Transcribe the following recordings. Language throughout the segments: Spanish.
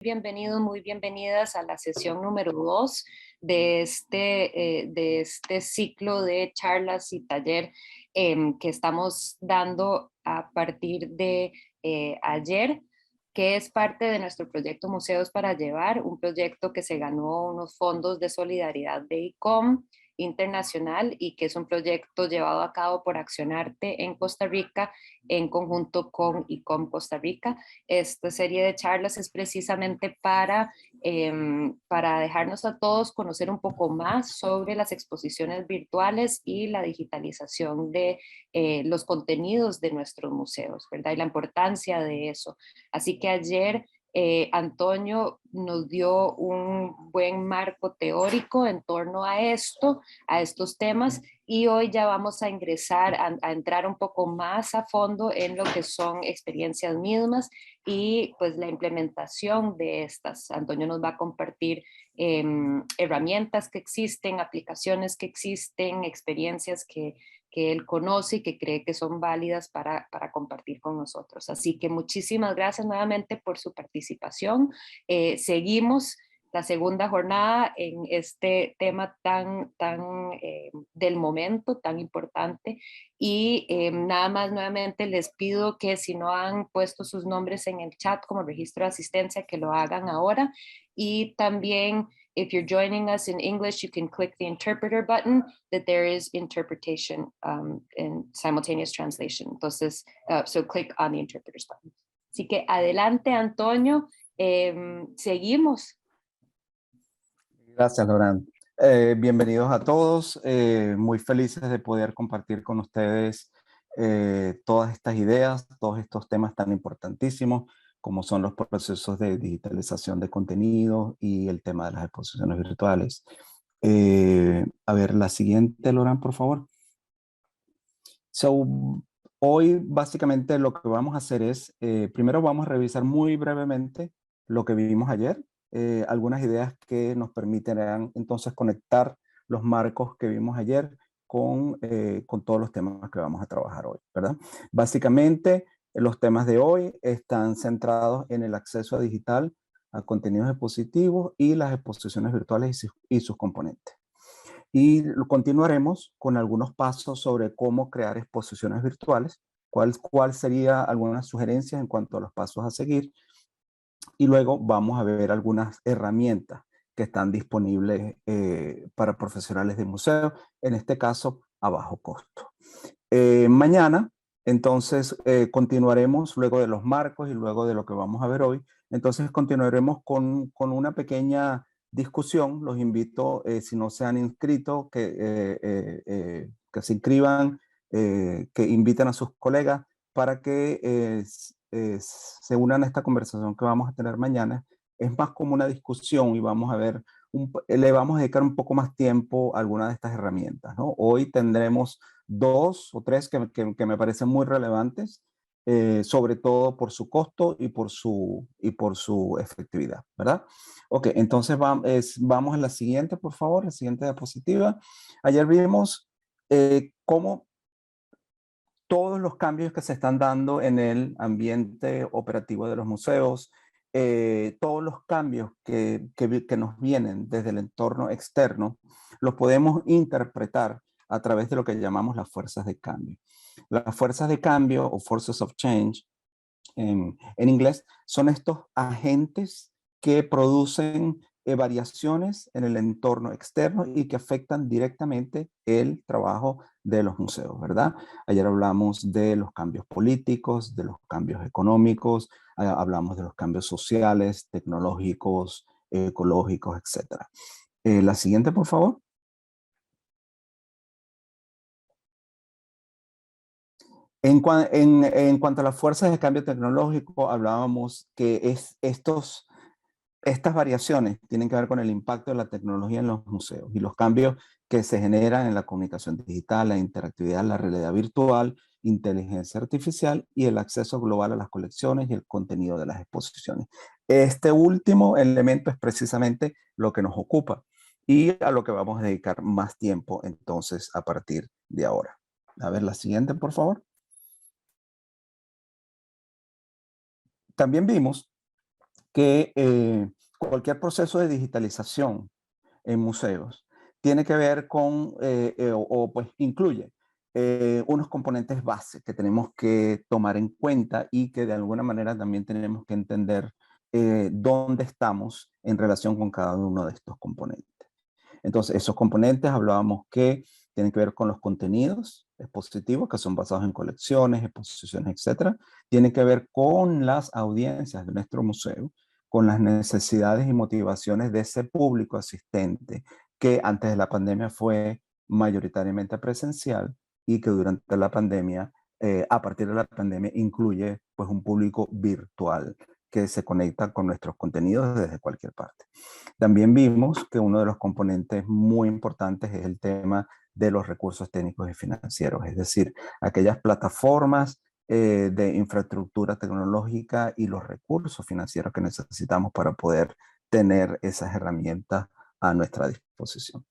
Bienvenidos, muy bienvenidas a la sesión número 2 de este ciclo de charlas y taller que estamos dando a partir de ayer, que es parte de nuestro proyecto Museos para Llevar, un proyecto que se ganó unos fondos de solidaridad de ICOM internacional y que es un proyecto llevado a cabo por Accionarte en Costa Rica en conjunto con ICOM Costa Rica. Esta serie de charlas es precisamente para dejarnos a todos conocer un poco más sobre las exposiciones virtuales y la digitalización de los contenidos de nuestros museos, ¿verdad? Y la importancia de eso. Así que ayer Antonio nos dio un buen marco teórico en torno a esto, a estos temas, y hoy ya vamos a ingresar, a entrar un poco más a fondo en lo que son experiencias mismas y pues la implementación de estas. Antonio nos va a compartir herramientas que existen, aplicaciones que existen, experiencias que él conoce y que cree que son válidas para compartir con nosotros. Así que muchísimas gracias nuevamente por su participación. Seguimos la segunda jornada en este tema tan del momento, tan importante. Y nada más nuevamente les pido que si no han puesto sus nombres en el chat como registro de asistencia, que lo hagan ahora. Y también, if you're joining us in English, you can click the interpreter button, that there is interpretation and simultaneous translation. Entonces, so click on the interpreter's button. Así que adelante, Antonio. Seguimos. Gracias, Laurent. Bienvenidos a todos. Muy felices de poder compartir con ustedes todas estas ideas, todos estos temas tan importantísimos como son los procesos de digitalización de contenido y el tema de las exposiciones virtuales. A ver, la siguiente, Laurent, por favor. Hoy básicamente lo que vamos a hacer es, primero vamos a revisar muy brevemente lo que vimos ayer, algunas ideas que nos permitirán entonces conectar los marcos que vimos ayer con todos los temas que vamos a trabajar hoy, ¿verdad? Básicamente, los temas de hoy están centrados en el acceso a digital, a contenidos expositivos y las exposiciones virtuales y sus componentes. Y continuaremos con algunos pasos sobre cómo crear exposiciones virtuales, cuál sería algunas sugerencias en cuanto a los pasos a seguir, y luego vamos a ver algunas herramientas que están disponibles para profesionales de museo, en este caso a bajo costo. Mañana, entonces, continuaremos luego de los marcos y luego de lo que vamos a ver hoy. Entonces, continuaremos con una pequeña discusión. Los invito, si no se han inscrito, que se inscriban, que inviten a sus colegas para que se unan a esta conversación que vamos a tener mañana. Es más como una discusión y vamos a ver, le vamos a dedicar un poco más tiempo a alguna de estas herramientas, ¿no? Hoy tendremos 2 o 3 que me parecen muy relevantes, sobre todo por su costo y por su efectividad, ¿verdad? Ok, entonces vamos a la siguiente, por favor, la siguiente diapositiva. Ayer vimos cómo todos los cambios que se están dando en el ambiente operativo de los museos, todos los cambios que nos vienen desde el entorno externo, los podemos interpretar a través de lo que llamamos las fuerzas de cambio. Las fuerzas de cambio o forces of change en inglés son estos agentes que producen variaciones en el entorno externo y que afectan directamente el trabajo de los museos, ¿verdad? Ayer hablamos de los cambios políticos, de los cambios económicos, hablamos de los cambios sociales, tecnológicos, ecológicos, etc. La siguiente, por favor. En cuanto a las fuerzas de cambio tecnológico, hablábamos que estas variaciones tienen que ver con el impacto de la tecnología en los museos y los cambios que se generan en la comunicación digital, la interactividad, la realidad virtual, inteligencia artificial y el acceso global a las colecciones y el contenido de las exposiciones. Este último elemento es precisamente lo que nos ocupa y a lo que vamos a dedicar más tiempo entonces a partir de ahora. A ver, la siguiente, por favor. También vimos que cualquier proceso de digitalización en museos tiene que ver con, pues incluye unos componentes base que tenemos que tomar en cuenta y que de alguna manera también tenemos que entender dónde estamos en relación con cada uno de estos componentes. Entonces, esos componentes hablábamos que tienen que ver con los contenidos expositivos, que son basados en colecciones, exposiciones, etcétera. Tienen que ver con las audiencias de nuestro museo, con las necesidades y motivaciones de ese público asistente, que antes de la pandemia fue mayoritariamente presencial y que durante la pandemia, a partir de la pandemia, incluye pues un público virtual que se conecta con nuestros contenidos desde cualquier parte. También vimos que uno de los componentes muy importantes es el tema de los recursos técnicos y financieros, es decir, aquellas plataformas de infraestructura tecnológica y los recursos financieros que necesitamos para poder tener esas herramientas a nuestra disposición.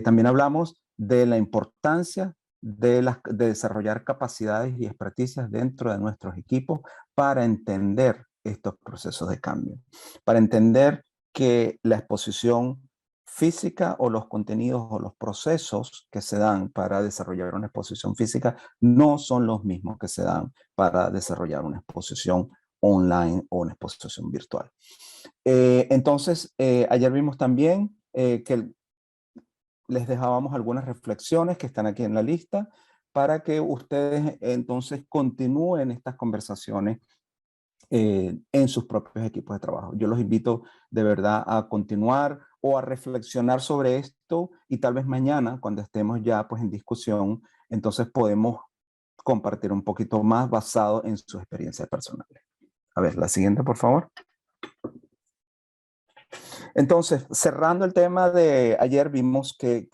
También hablamos de la importancia de desarrollar capacidades y experticias dentro de nuestros equipos para entender estos procesos de cambio, para entender que la exposición física o los contenidos o los procesos que se dan para desarrollar una exposición física no son los mismos que se dan para desarrollar una exposición online o una exposición virtual. Entonces, ayer vimos también que les dejábamos algunas reflexiones que están aquí en la lista para que ustedes entonces continúen estas conversaciones en sus propios equipos de trabajo. Yo los invito de verdad a continuar o a reflexionar sobre esto y tal vez mañana, cuando estemos ya pues en discusión, entonces podemos compartir un poquito más basado en sus experiencias personales. A ver, la siguiente, por favor. Entonces, cerrando el tema de ayer, vimos que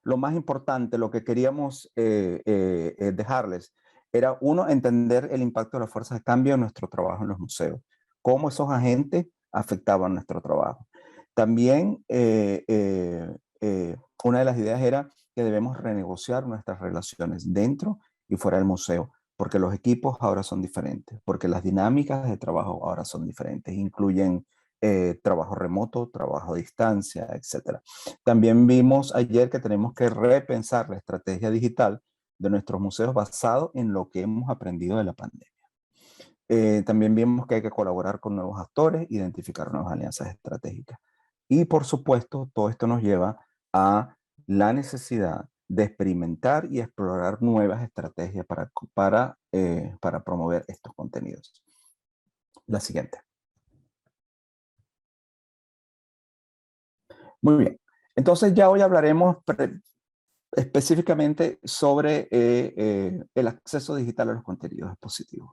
lo más importante, lo que queríamos dejarles, era uno, entender el impacto de las fuerzas de cambio en nuestro trabajo en los museos, cómo esos agentes afectaban nuestro trabajo. También una de las ideas era que debemos renegociar nuestras relaciones dentro y fuera del museo, porque los equipos ahora son diferentes, porque las dinámicas de trabajo ahora son diferentes, incluyen trabajo remoto, trabajo a distancia, etcétera. También vimos ayer que tenemos que repensar la estrategia digital de nuestros museos basado en lo que hemos aprendido de la pandemia. También vimos que hay que colaborar con nuevos actores, identificar nuevas alianzas estratégicas. Y por supuesto, todo esto nos lleva a la necesidad de experimentar y explorar nuevas estrategias para promover estos contenidos. La siguiente. Muy bien. Entonces ya hoy hablaremos específicamente sobre el acceso digital a los contenidos expositivos.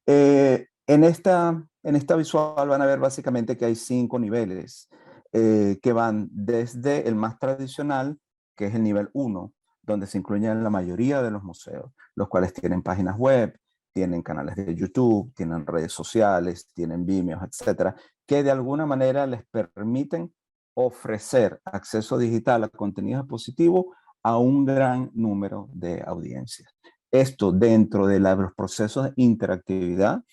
En esta visual van a ver básicamente que hay 5 niveles que van desde el más tradicional, que es el nivel 1, donde se incluyen la mayoría de los museos, los cuales tienen páginas web, tienen canales de YouTube, tienen redes sociales, tienen Vimeo, etcétera, que de alguna manera les permiten ofrecer acceso digital a contenidos expositivos a un gran número de audiencias. Esto dentro de los procesos de interactividad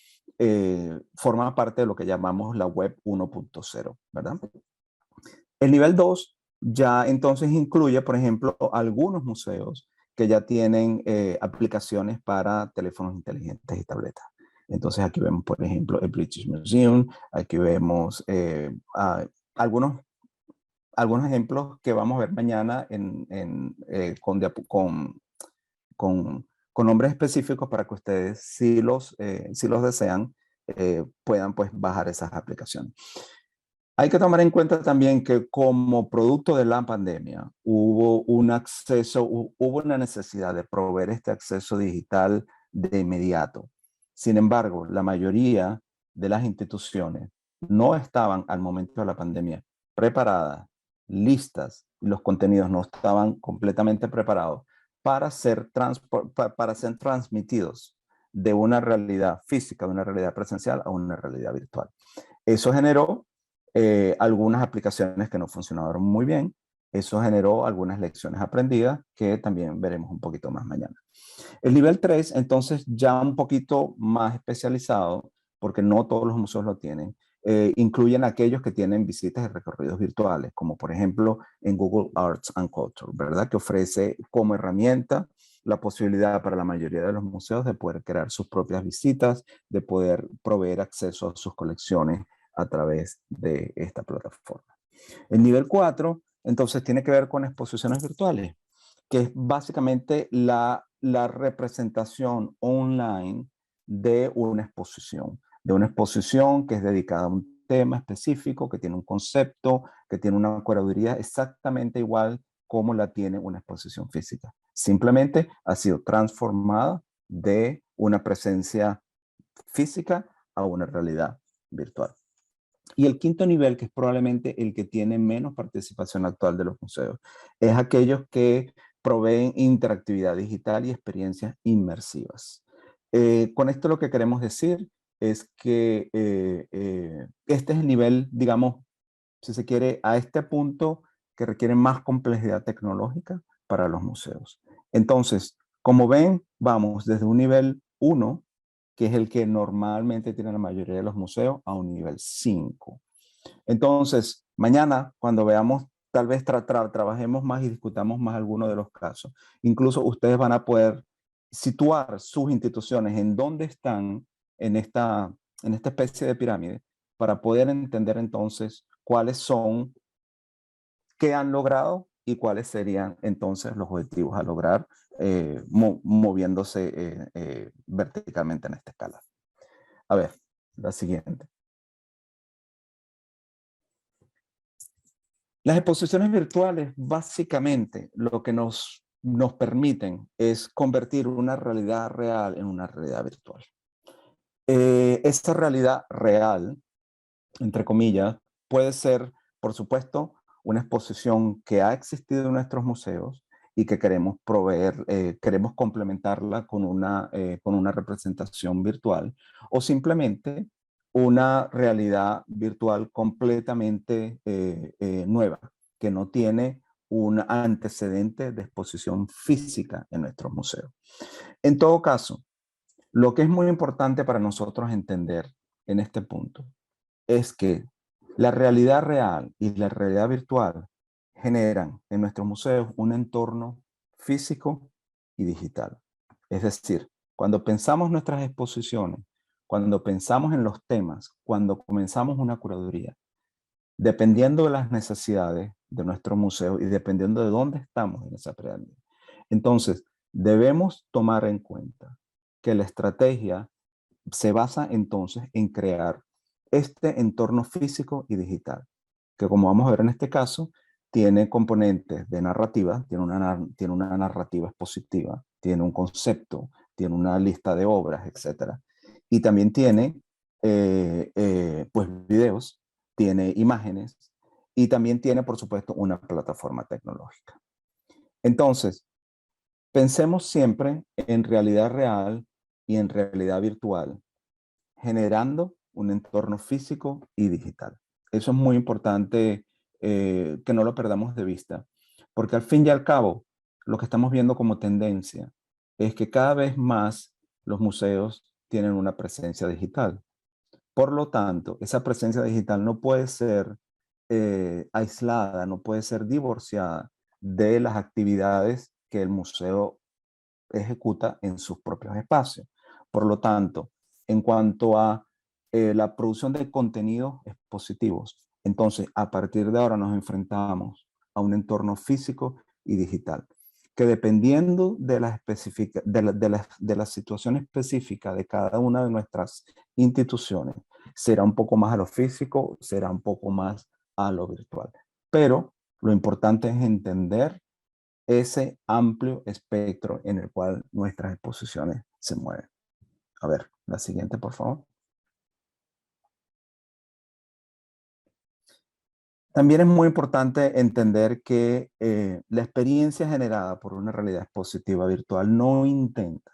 forma parte de lo que llamamos la web 1.0, ¿verdad? El nivel 2 ya entonces incluye, por ejemplo, algunos museos que ya tienen aplicaciones para teléfonos inteligentes y tabletas. Entonces aquí vemos, por ejemplo, el British Museum, aquí vemos algunos ejemplos que vamos a ver mañana con nombres específicos para que ustedes, si los desean, puedan pues bajar esas aplicaciones. Hay que tomar en cuenta también que como producto de la pandemia hubo una necesidad de proveer este acceso digital de inmediato. Sin embargo, la mayoría de las instituciones no estaban al momento de la pandemia preparadas, listas, y los contenidos no estaban completamente preparados para ser transmitidos de una realidad física, de una realidad presencial a una realidad virtual. Eso generó algunas aplicaciones que no funcionaron muy bien. Eso generó algunas lecciones aprendidas que también veremos un poquito más mañana. El nivel 3, entonces, ya un poquito más especializado, porque no todos los museos lo tienen, incluyen aquellos que tienen visitas y recorridos virtuales, como por ejemplo en Google Arts and Culture, ¿verdad? Que ofrece como herramienta la posibilidad para la mayoría de los museos de poder crear sus propias visitas, de poder proveer acceso a sus colecciones a través de esta plataforma. El nivel 4, entonces, tiene que ver con exposiciones virtuales, que es básicamente la representación online de una exposición que es dedicada a un tema específico, que tiene un concepto, que tiene una curaduría exactamente igual como la tiene una exposición física. Simplemente ha sido transformada de una presencia física a una realidad virtual. Y el quinto nivel, que es probablemente el que tiene menos participación actual de los museos, es aquellos que proveen interactividad digital y experiencias inmersivas. Con esto lo que queremos decir es que este es el nivel, digamos, si se quiere, a este punto que requiere más complejidad tecnológica para los museos. Entonces, como ven, vamos desde un nivel 1, que es el que normalmente tiene la mayoría de los museos, a un nivel 5. Entonces, mañana, cuando veamos, tal vez trabajemos más y discutamos más algunos de los casos. Incluso ustedes van a poder situar sus instituciones en dónde están en esta especie de pirámide para poder entender entonces cuáles son, qué han logrado y cuáles serían entonces los objetivos a lograr moviéndose verticalmente en esta escala. A ver, la siguiente. Las exposiciones virtuales básicamente lo que nos permiten es convertir una realidad real en una realidad virtual. Esta realidad real, entre comillas, puede ser, por supuesto, una exposición que ha existido en nuestros museos y que queremos proveer, queremos complementarla con una representación virtual, o simplemente una realidad virtual completamente nueva, que no tiene un antecedente de exposición física en nuestros museos. En todo caso, lo que es muy importante para nosotros entender en este punto es que la realidad real y la realidad virtual generan en nuestros museos un entorno físico y digital. Es decir, cuando pensamos nuestras exposiciones, cuando pensamos en los temas, cuando comenzamos una curaduría, dependiendo de las necesidades de nuestro museo y dependiendo de dónde estamos en esa pirámide. Entonces, debemos tomar en cuenta que la estrategia se basa entonces en crear este entorno físico y digital, que como vamos a ver en este caso, tiene componentes de narrativa, tiene una narrativa expositiva, tiene un concepto, tiene una lista de obras, etc. Y también tiene pues videos, tiene imágenes y también tiene, por supuesto, una plataforma tecnológica. Entonces, pensemos siempre en realidad real y en realidad virtual, generando un entorno físico y digital. Eso es muy importante que no lo perdamos de vista, porque al fin y al cabo, lo que estamos viendo como tendencia es que cada vez más los museos tienen una presencia digital. Por lo tanto, esa presencia digital no puede ser aislada, no puede ser divorciada de las actividades que el museo ejecuta en sus propios espacios. Por lo tanto, en cuanto a la producción de contenidos expositivos, entonces a partir de ahora nos enfrentamos a un entorno físico y digital, que dependiendo de la situación específica de cada una de nuestras instituciones, será un poco más a lo físico, será un poco más a lo virtual. Pero lo importante es entender ese amplio espectro en el cual nuestras exposiciones se mueven. A ver, la siguiente, por favor. También es muy importante entender que la experiencia generada por una realidad expositiva virtual no intenta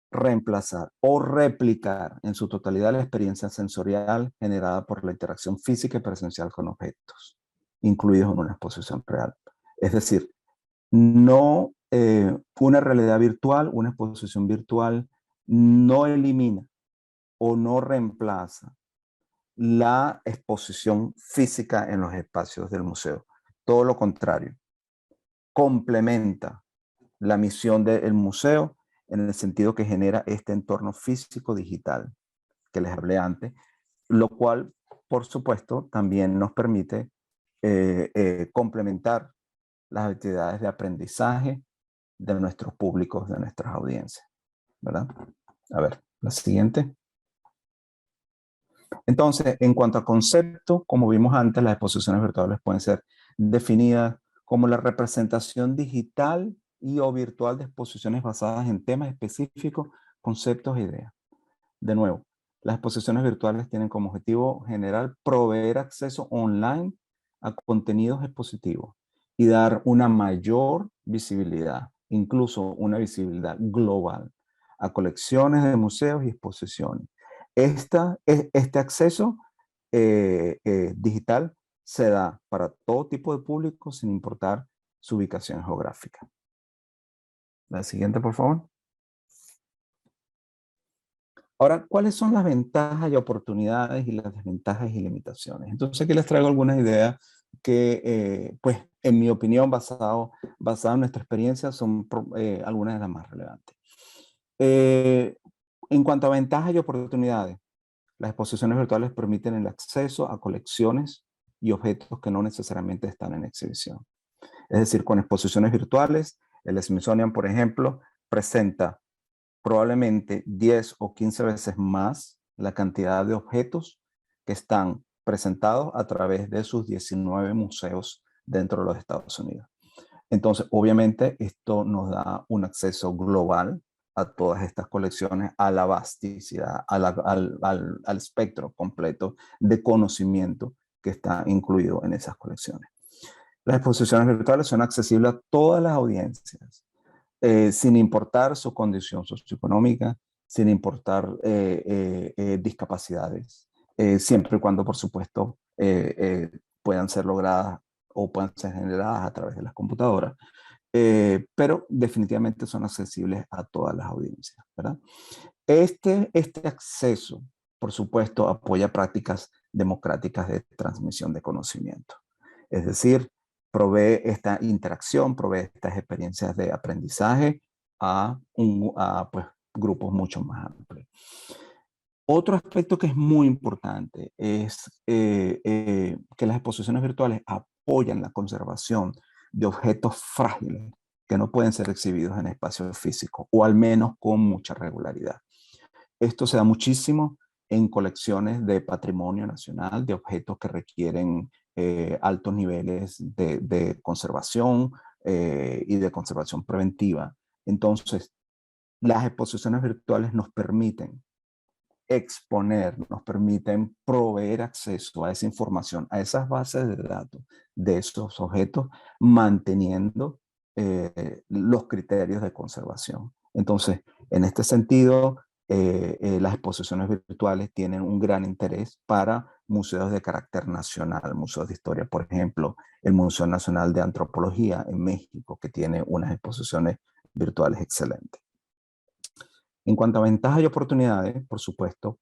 reemplazar o replicar en su totalidad la experiencia sensorial generada por la interacción física y presencial con objetos, incluidos en una exposición real. Es decir, no, una realidad virtual, una exposición virtual, no elimina o no reemplaza la exposición física en los espacios del museo. Todo lo contrario, complementa la misión del museo en el sentido que genera este entorno físico digital que les hablé antes, lo cual, por supuesto, también nos permite complementar las actividades de aprendizaje de nuestros públicos, de nuestras audiencias, ¿verdad? A ver, la siguiente. Entonces, en cuanto a concepto, como vimos antes, las exposiciones virtuales pueden ser definidas como la representación digital y o virtual de exposiciones basadas en temas específicos, conceptos e ideas. De nuevo, las exposiciones virtuales tienen como objetivo general proveer acceso online a contenidos expositivos y dar una mayor visibilidad, incluso una visibilidad global, a colecciones de museos y exposiciones. Este acceso digital se da para todo tipo de público sin importar su ubicación geográfica. La siguiente, por favor. Ahora, ¿cuáles son las ventajas y oportunidades y las desventajas y limitaciones? Entonces aquí les traigo algunas ideas que, pues, en mi opinión, basado en nuestra experiencia, son algunas de las más relevantes. En cuanto a ventajas y oportunidades, las exposiciones virtuales permiten el acceso a colecciones y objetos que no necesariamente están en exhibición. Es decir, con exposiciones virtuales, el Smithsonian, por ejemplo, presenta probablemente 10 o 15 veces más la cantidad de objetos que están presentados a través de sus 19 museos dentro de los Estados Unidos. Entonces, obviamente, esto nos da un acceso global a todas estas colecciones, a la vasticidad, al espectro completo de conocimiento que está incluido en esas colecciones. Las exposiciones virtuales son accesibles a todas las audiencias, sin importar su condición socioeconómica, sin importar discapacidades, siempre y cuando, por supuesto, puedan ser logradas o puedan ser generadas a través de las computadoras, pero definitivamente son accesibles a todas las audiencias, ¿verdad? Este acceso, por supuesto, apoya prácticas democráticas de transmisión de conocimiento. Es decir, provee esta interacción, provee estas experiencias de aprendizaje a pues, grupos mucho más amplios. Otro aspecto que es muy importante es que las exposiciones virtuales apoyan la conservación de objetos frágiles que no pueden ser exhibidos en espacios físicos, o al menos con mucha regularidad. Esto se da muchísimo en colecciones de patrimonio nacional, de objetos que requieren altos niveles de conservación y de conservación preventiva. Entonces, las exposiciones virtuales nos permiten exponer, nos permiten proveer acceso a esa información, a esas bases de datos de esos objetos, manteniendo los criterios de conservación. Entonces, en este sentido, las exposiciones virtuales tienen un gran interés para museos de carácter nacional, museos de historia, por ejemplo, el Museo Nacional de Antropología en México, que tiene unas exposiciones virtuales excelentes. En cuanto a ventajas y oportunidades, por supuesto,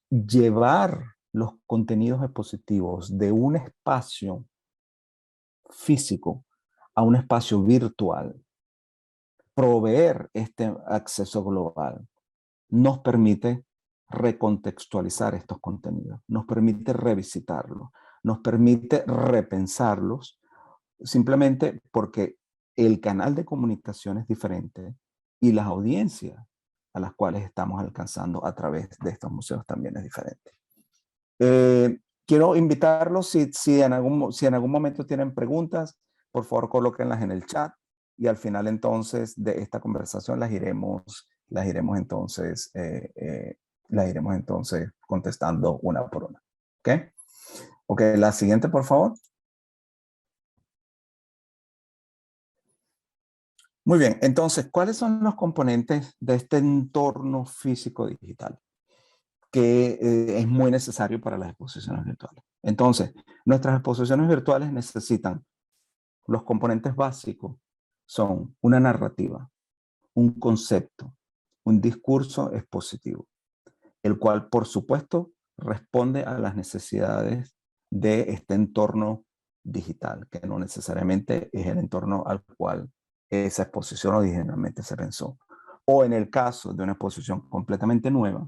llevar los contenidos expositivos de un espacio físico a un espacio virtual, proveer este acceso global, nos permite recontextualizar estos contenidos, nos permite revisitarlos, nos permite repensarlos, simplemente porque el canal de comunicación es diferente y las audiencias a las cuales estamos alcanzando a través de estos museos también es diferente. Quiero invitarlos, si en algún momento tienen preguntas, por favor colóquenlas en el chat y al final entonces de esta conversación las iremos entonces contestando una por una. ¿Ok? Ok, la siguiente, por favor. Muy bien, entonces, ¿cuáles son los componentes de este entorno físico digital que es muy necesario para las exposiciones virtuales? Entonces, nuestras exposiciones virtuales necesitan los componentes básicos, son una narrativa, un concepto, un discurso expositivo. el cual, por supuesto, responde a las necesidades de este entorno digital, que no necesariamente es el entorno al cual esa exposición originalmente se pensó. O en el caso de una exposición completamente nueva,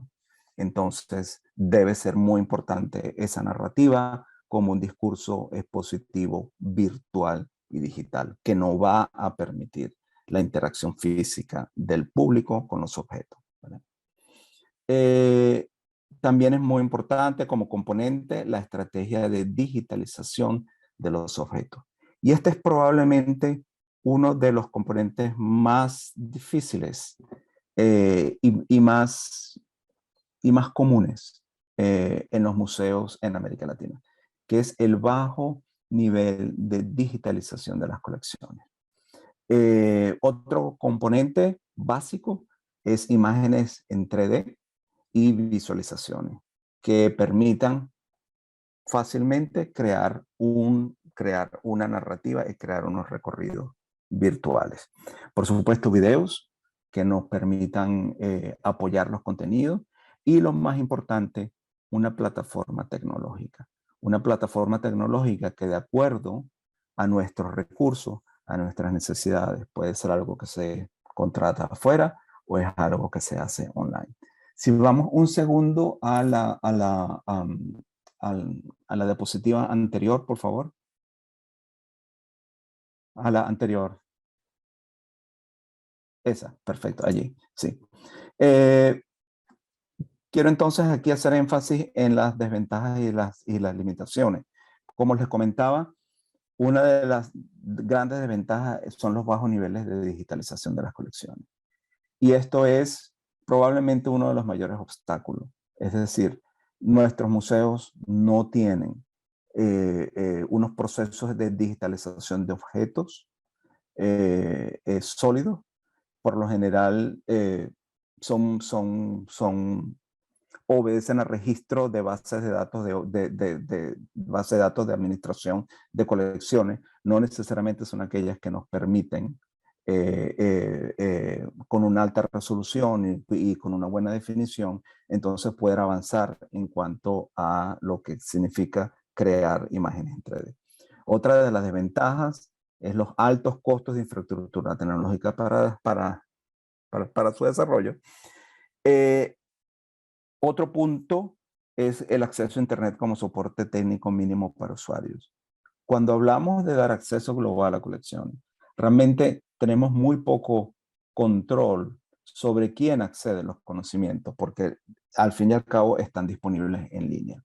entonces debe ser muy importante esa narrativa como un discurso expositivo virtual y digital, que no va a permitir la interacción física del público con los objetos. También es muy importante como componente la estrategia de digitalización de los objetos. Y este es probablemente uno de los componentes más difíciles y más comunes en los museos en América Latina, que es el bajo nivel de digitalización de las colecciones. Otro componente básico es imágenes en 3D y visualizaciones que permitan fácilmente crear una narrativa y crear unos recorridos virtuales. Por supuesto, videos que nos permitan apoyar los contenidos y lo más importante, una plataforma tecnológica. Una plataforma tecnológica que de acuerdo a nuestros recursos, a nuestras necesidades, puede ser algo que se contrata afuera o es algo que se hace online. Si vamos un segundo a la diapositiva anterior, por favor. A la anterior. Esa, perfecto, allí, sí. Quiero entonces aquí hacer énfasis en las desventajas y las limitaciones. Como les comentaba, una de las grandes desventajas son los bajos niveles de digitalización de las colecciones. Y esto es probablemente uno de los mayores obstáculos. Es decir, nuestros museos no tienen unos procesos de digitalización de objetos sólidos. Por lo general, obedecen a registro de bases de datos base de datos de administración de colecciones. No necesariamente son aquellas que nos permiten con una alta resolución y con una buena definición, entonces poder avanzar en cuanto a lo que significa crear imágenes en 3D. Otra de las desventajas es los altos costos de infraestructura tecnológica para su desarrollo. Otro punto es el acceso a Internet como soporte técnico mínimo para usuarios. Cuando hablamos de dar acceso global a colecciones, realmente tenemos muy poco control sobre quién accede a los conocimientos, porque al fin y al cabo están disponibles en línea.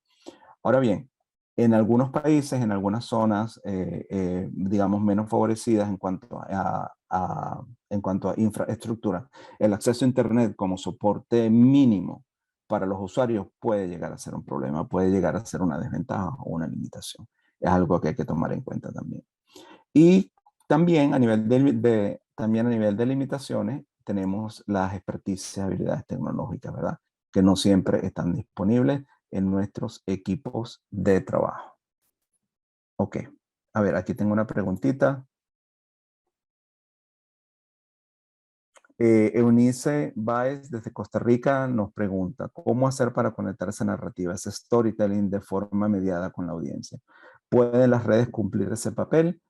Ahora bien, en algunos países, en algunas zonas, digamos, menos favorecidas en cuanto a infraestructura, el acceso a Internet como soporte mínimo para los usuarios puede llegar a ser un problema, puede llegar a ser una desventaja o una limitación. Es algo que hay que tomar en cuenta también. Y también también a nivel de limitaciones tenemos las experticias y habilidades tecnológicas, ¿verdad? Que no siempre están disponibles en nuestros equipos de trabajo. Ok, a ver, aquí tengo una preguntita. Eunice Baez desde Costa Rica nos pregunta, ¿cómo hacer para conectar esa narrativa, ese storytelling de forma mediada con la audiencia? ¿Pueden las redes cumplir ese papel?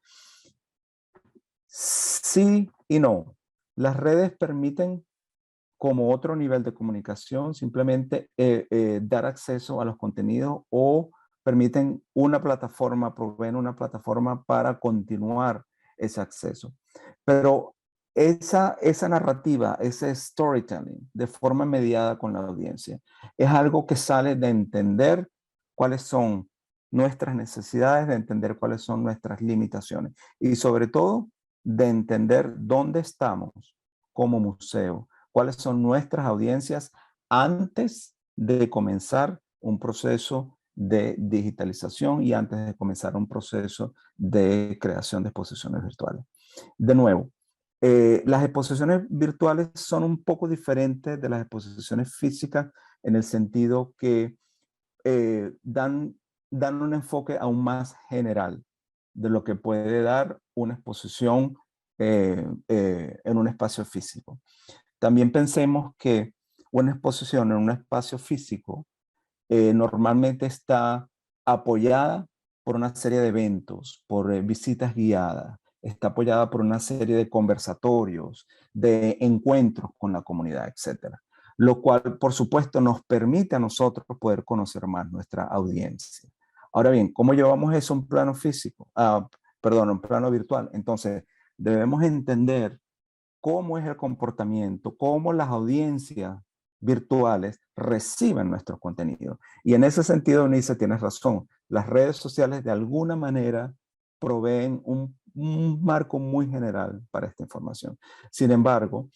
Sí y no. Las redes permiten como otro nivel de comunicación, simplemente dar acceso a los contenidos o permiten una plataforma, proveen una plataforma para continuar ese acceso. Pero esa narrativa, ese storytelling de forma mediada con la audiencia, es algo que sale de entender cuáles son nuestras necesidades, de entender cuáles son nuestras limitaciones y sobre todo de entender dónde estamos como museo, cuáles son nuestras audiencias antes de comenzar un proceso de digitalización y antes de comenzar un proceso de creación de exposiciones virtuales. De nuevo, las exposiciones virtuales son un poco diferentes de las exposiciones físicas en el sentido que dan un enfoque aún más general de lo que puede dar una exposición en un espacio físico. También pensemos que una exposición en un espacio físico normalmente está apoyada por una serie de eventos, por visitas guiadas, está apoyada por una serie de conversatorios, de encuentros con la comunidad, etcétera. Lo cual, por supuesto, nos permite a nosotros poder conocer más nuestra audiencia. Ahora bien, ¿cómo llevamos eso a un plano físico? Perdón, a un plano virtual. Entonces, debemos entender cómo es el comportamiento, cómo las audiencias virtuales reciben nuestro contenido. Y en ese sentido, Eunice, tienes razón. Las redes sociales de alguna manera proveen un marco muy general para esta información. Sin embargo,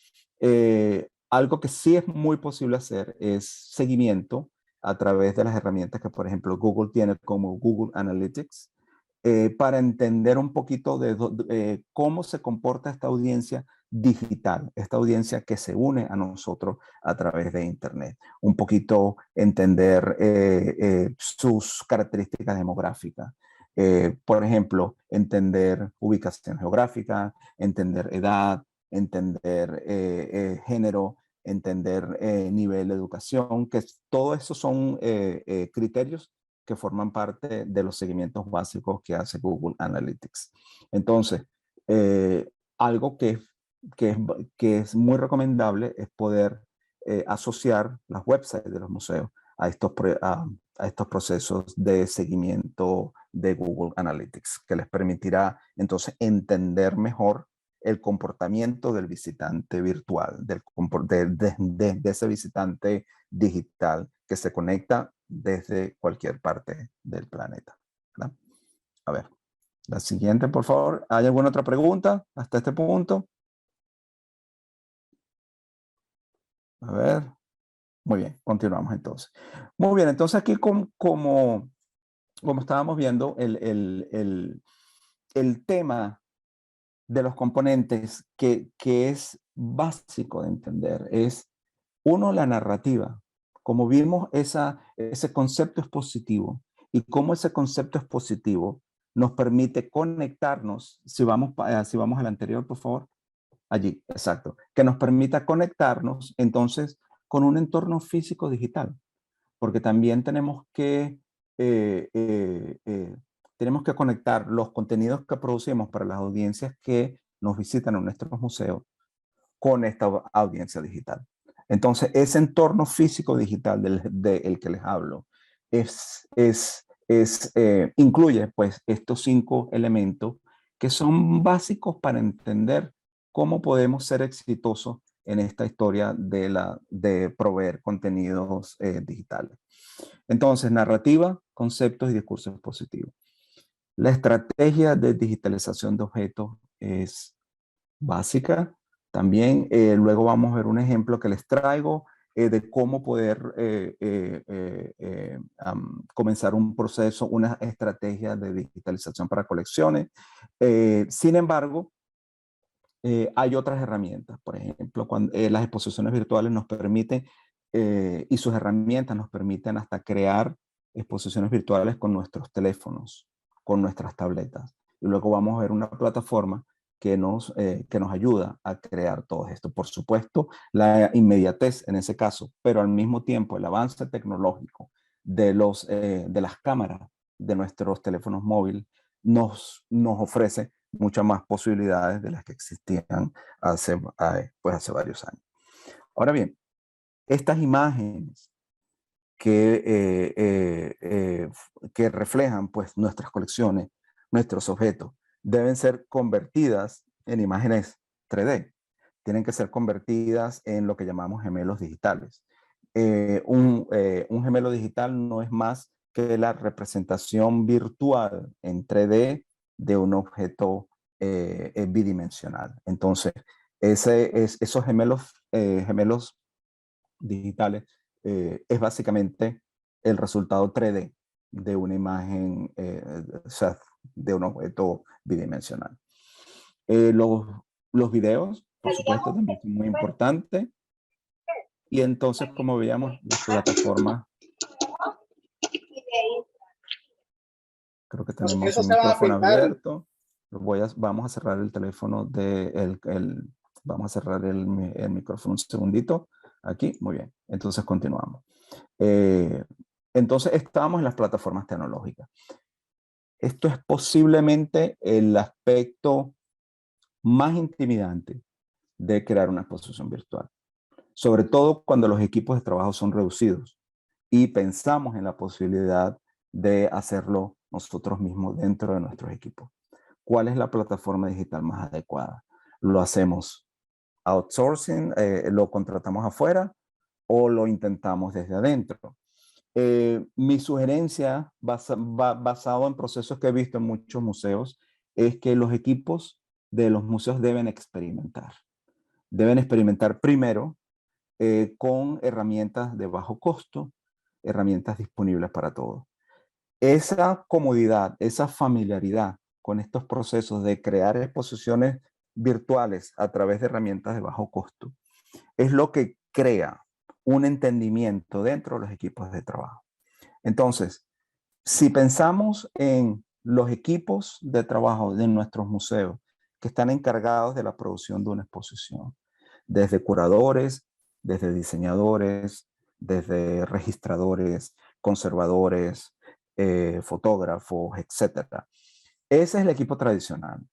algo que sí es muy posible hacer es seguimiento a través de las herramientas que, por ejemplo, Google tiene como Google Analytics, para entender un poquito de cómo se comporta esta audiencia digital, esta audiencia que se une a nosotros a través de Internet. Un poquito entender sus características demográficas. Por ejemplo, entender ubicación geográfica, entender edad, entender género, entender nivel de educación, que todo eso son criterios que forman parte de los seguimientos básicos que hace Google Analytics. Entonces, algo que, es, que es muy recomendable es poder asociar las websites de los museos a estos procesos de seguimiento de Google Analytics, que les permitirá entonces entender mejor el comportamiento del visitante virtual, de ese visitante digital que se conecta desde cualquier parte del planeta, ¿verdad? A ver, la siguiente, por favor. ¿Hay alguna otra pregunta hasta este punto? A ver. Muy bien, continuamos entonces. Muy bien, entonces aquí como estábamos viendo, el tema de los componentes que es básico de entender es, uno, la narrativa. Como vimos, ese concepto expositivo y cómo ese concepto expositivo nos permite conectarnos, si vamos al anterior, por favor, allí, exacto, que nos permita conectarnos entonces con un entorno físico digital, porque también eh, eh, eh, tenemos que conectar los contenidos que producimos para las audiencias que nos visitan en nuestros museos con esta audiencia digital. Entonces, ese entorno físico digital del que les hablo incluye pues estos 5 elementos que son básicos para entender cómo podemos ser exitosos en esta historia de proveer contenidos digitales. Entonces, narrativa, conceptos y discursos expositivos. La estrategia de digitalización de objetos es básica. También luego vamos a ver un ejemplo que les traigo de cómo poder comenzar un proceso, una estrategia de digitalización para colecciones. Sin embargo, hay otras herramientas. Por ejemplo, cuando, las exposiciones virtuales nos permiten, y sus herramientas nos permiten hasta crear exposiciones virtuales con nuestros teléfonos, con nuestras tabletas. Y luego vamos a ver una plataforma que nos ayuda a crear todo esto. Por supuesto, la inmediatez en ese caso, pero al mismo tiempo el avance tecnológico de las cámaras de nuestros teléfonos móviles nos ofrece muchas más posibilidades de las que existían hace varios años. Ahora bien, estas imágenes que reflejan pues, nuestras colecciones, nuestros objetos, deben ser convertidas en imágenes 3D. Tienen que ser convertidas en lo que llamamos gemelos digitales. Un gemelo digital no es más que la representación virtual en 3D de un objeto bidimensional. Entonces, esos gemelos digitales es básicamente el resultado 3D de una imagen, o sea, de un objeto bidimensional. Los videos, por supuesto, también son muy importantes. Y entonces, como veíamos, las plataformas. Creo que tenemos un micrófono abierto. Vamos a cerrar el teléfono vamos a cerrar el micrófono un segundito Aquí, muy bien. Entonces continuamos. Eh, entonces estábamos en las plataformas tecnológicas. Esto es posiblemente el aspecto más intimidante de crear una exposición virtual, sobre todo cuando los equipos de trabajo son reducidos y pensamos en la posibilidad de hacerlo nosotros mismos dentro de nuestros equipos. ¿Cuál es la plataforma digital más adecuada? ¿Lo hacemos outsourcing, lo contratamos afuera o lo intentamos desde adentro? Mi sugerencia, basado en procesos que he visto en muchos museos, es que los equipos de los museos deben experimentar. Deben experimentar primero con herramientas de bajo costo, herramientas disponibles para todos. Esa comodidad, esa familiaridad con estos procesos de crear exposiciones virtuales a través de herramientas de bajo costo es lo que crea un entendimiento dentro de los equipos de trabajo. Entonces, si pensamos en los equipos de trabajo de nuestros museos que están encargados de la producción de una exposición, desde curadores, desde diseñadores, desde registradores, conservadores, fotógrafos, etcétera. Ese es el equipo tradicional.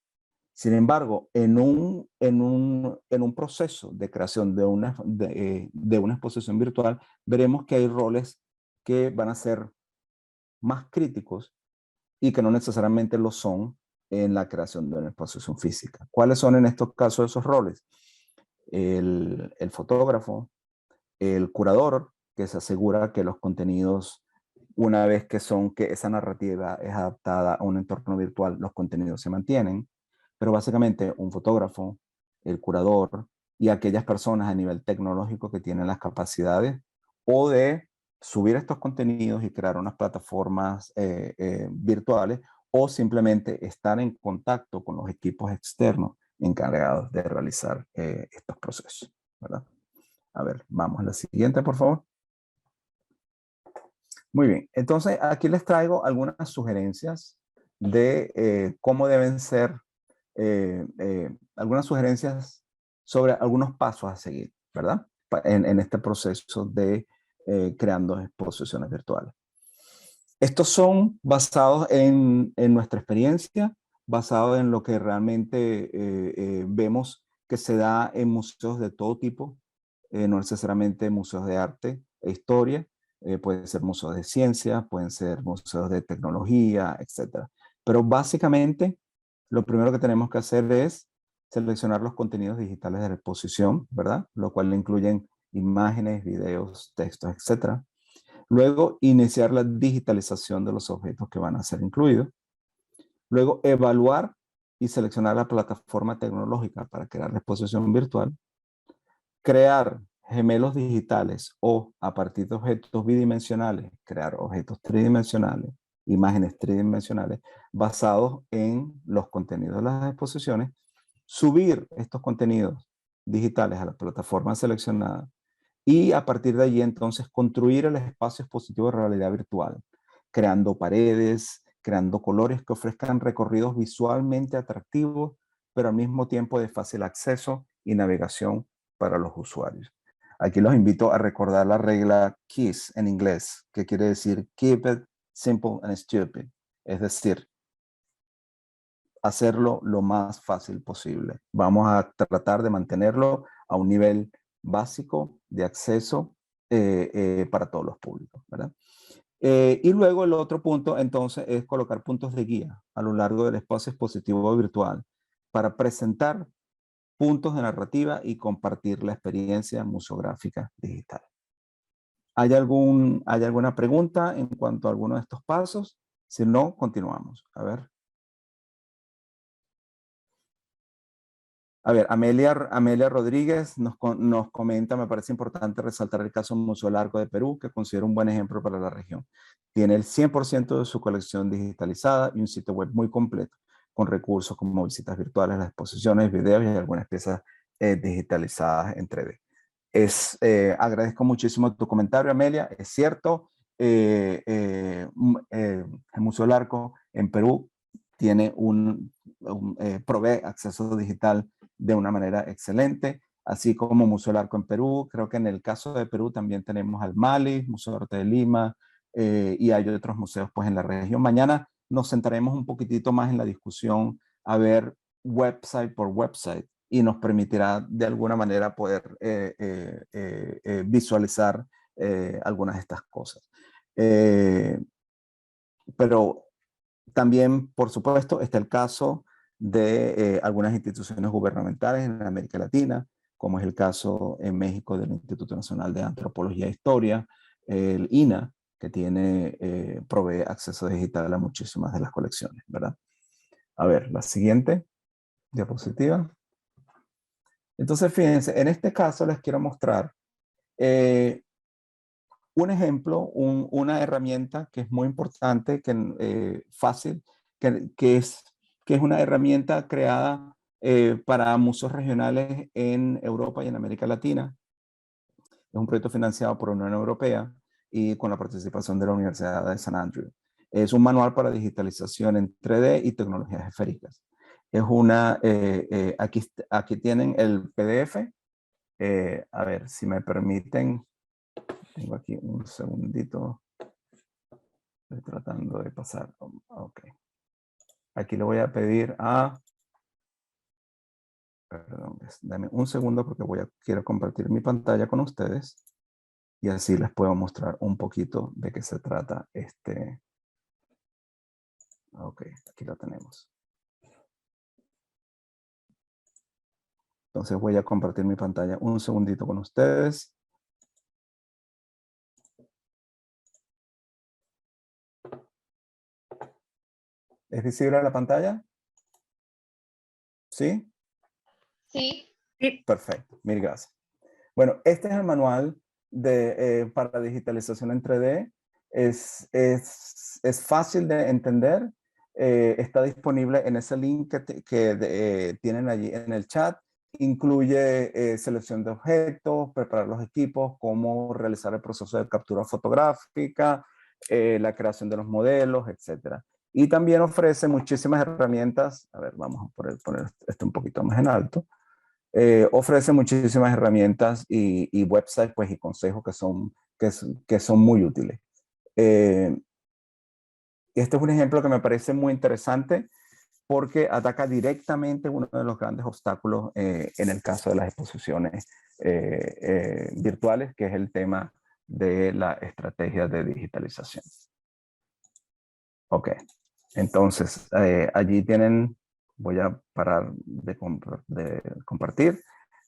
Sin embargo, en un proceso de creación de una exposición virtual, veremos que hay roles que van a ser más críticos y que no necesariamente lo son en la creación de una exposición física. ¿Cuáles son en estos casos esos roles? El fotógrafo, el curador, que se asegura que los contenidos, una vez que esa narrativa es adaptada a un entorno virtual, los contenidos se mantienen, pero básicamente un fotógrafo, el curador y aquellas personas a nivel tecnológico que tienen las capacidades o de subir estos contenidos y crear unas plataformas virtuales o simplemente estar en contacto con los equipos externos encargados de realizar estos procesos, ¿verdad? A ver, vamos a la siguiente, por favor. Muy bien, entonces aquí les traigo algunas sugerencias de cómo deben ser, algunas sugerencias sobre algunos pasos a seguir, ¿verdad? En este proceso de creando exposiciones virtuales. Estos son basados en nuestra experiencia, basados en lo que realmente vemos que se da en museos de todo tipo, no necesariamente museos de arte e historia, pueden ser museos de ciencia, pueden ser museos de tecnología, etc. Pero básicamente lo primero que tenemos que hacer es seleccionar los contenidos digitales de la exposición, ¿verdad? Lo cual incluyen imágenes, videos, textos, etc. Luego, iniciar la digitalización de los objetos que van a ser incluidos. Luego, evaluar y seleccionar la plataforma tecnológica para crear la exposición virtual. Crear gemelos digitales o a partir de objetos bidimensionales, crear objetos tridimensionales, imágenes tridimensionales basados en los contenidos de las exposiciones. Subir estos contenidos digitales a la plataforma seleccionada y a partir de allí entonces construir el espacio expositivo de realidad virtual, creando paredes, creando colores que ofrezcan recorridos visualmente atractivos, pero al mismo tiempo de fácil acceso y navegación para los usuarios. Aquí los invito a recordar la regla KISS en inglés, que quiere decir Keep it simple and stupid, es decir, hacerlo lo más fácil posible. Vamos a tratar de mantenerlo a un nivel básico de acceso para todos los públicos, ¿verdad? Y luego el otro punto entonces es colocar puntos de guía a lo largo del espacio expositivo virtual para presentar puntos de narrativa y compartir la experiencia museográfica digital. ¿Hay alguna pregunta en cuanto a alguno de estos pasos? Si no, continuamos. A ver. A ver, Amelia Rodríguez nos comenta, me parece importante resaltar el caso Museo del Arco de Perú, que considero un buen ejemplo para la región. Tiene el 100% de su colección digitalizada y un sitio web muy completo, con recursos como visitas virtuales, las exposiciones, videos y algunas piezas digitalizadas en 3D. Agradezco muchísimo tu comentario, Amelia. Es cierto, el Museo del Arco en Perú tiene provee acceso digital de una manera excelente. así como Museo del Arco en Perú. Creo que en el caso de Perú también tenemos al MALI, Museo de Arte de Lima, y hay otros museos pues en la región. Mañana nos centraremos un poquitito más en la discusión a ver website por website y nos permitirá de alguna manera poder visualizar algunas de estas cosas. Pero también, por supuesto, está el caso de algunas instituciones gubernamentales en América Latina, como es el caso en México del Instituto Nacional de Antropología e Historia, el INAH, que provee acceso digital a muchísimas de las colecciones, ¿verdad? A ver, la siguiente diapositiva. Entonces, fíjense, en este caso les quiero mostrar un ejemplo, una herramienta que es muy importante, fácil, que es una herramienta creada para museos regionales en Europa y en América Latina. Es un proyecto financiado por la Unión Europea y con la participación de la Universidad de San Andrews. Es un manual para digitalización en 3D y tecnologías esféricas. Es aquí tienen el PDF. A ver, si me permiten, tengo aquí un segundito. Estoy tratando de pasar. Ok. Aquí le voy a pedir perdón, dame un segundo porque quiero compartir mi pantalla con ustedes y así les puedo mostrar un poquito de qué se trata este. Ok, aquí lo tenemos. Entonces voy a compartir mi pantalla un segundito con ustedes. ¿Es visible la pantalla? ¿Sí? Sí. Perfecto, mil gracias. Bueno, este es el manual para digitalización en 3D. Es fácil de entender. Está disponible en ese link que tienen allí en el chat. Incluye selección de objetos, preparar los equipos, cómo realizar el proceso de captura fotográfica, la creación de los modelos, etc. Y también ofrece muchísimas herramientas. A ver, vamos a poner esto un poquito más en alto. Ofrece muchísimas herramientas y websites pues, y consejos que son muy útiles. Este es un ejemplo que me parece muy interesante porque ataca directamente uno de los grandes obstáculos en el caso de las exposiciones virtuales, que es el tema de la estrategia de digitalización. Ok, entonces allí tienen, voy a parar de compartir.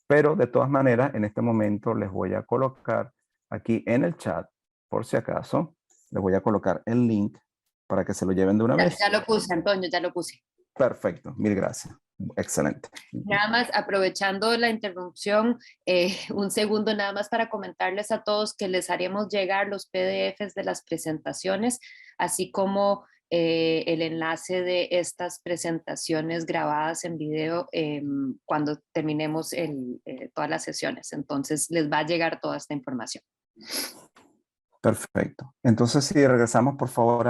Pero de todas maneras, en este momento les voy a colocar aquí en el chat, por si acaso, les voy a colocar el link para que se lo lleven de una vez. Ya lo puse, Antonio, ya lo puse. Perfecto, mil gracias. Excelente. Nada más, aprovechando la interrupción, un segundo nada más para comentarles a todos que les haremos llegar los PDFs de las presentaciones, así como el enlace de estas presentaciones grabadas en video cuando terminemos todas las sesiones. Entonces les va a llegar toda esta información. Perfecto. Entonces, si regresamos, por favor,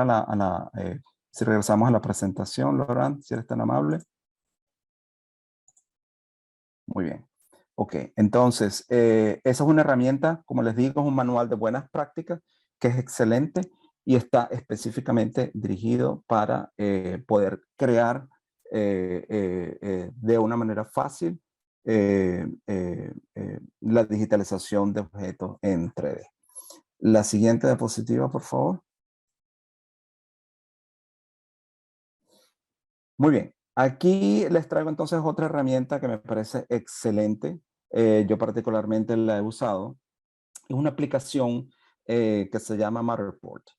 si regresamos a la presentación, Laurent, si eres tan amable. Muy bien. Ok, entonces, esa es una herramienta, como les digo, es un manual de buenas prácticas que es excelente y está específicamente dirigido para poder crear de una manera fácil la digitalización de objetos en 3D. La siguiente diapositiva, por favor. Muy bien. Aquí les traigo entonces otra herramienta que me parece excelente. Yo particularmente la he usado. Es una aplicación que se llama Matterport.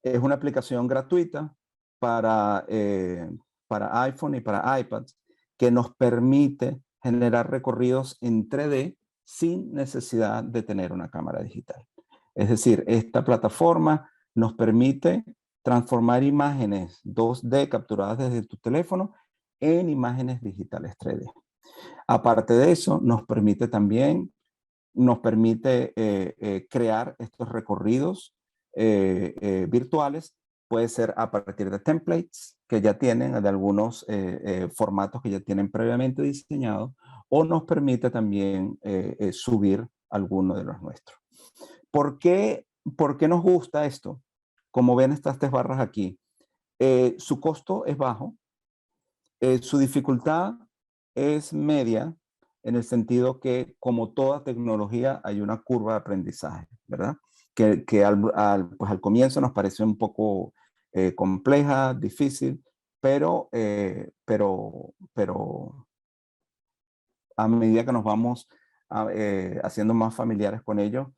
Es una aplicación gratuita para iPhone y para iPad que nos permite generar recorridos en 3D sin necesidad de tener una cámara digital. Es decir, esta plataforma nos permite transformar imágenes 2D capturadas desde tu teléfono en imágenes digitales 3D. Aparte de eso, nos permite crear estos recorridos virtuales puede ser a partir de templates que ya tienen, de algunos formatos que ya tienen previamente diseñados, o nos permite también subir alguno de los nuestros. ¿Por qué nos gusta esto? Como ven estas tres barras aquí, su costo es bajo, su dificultad es media, en el sentido que, como toda tecnología, hay una curva de aprendizaje, ¿verdad? Que pues al comienzo nos parece un poco compleja, difícil, pero a medida que nos vamos haciendo más familiares con ello,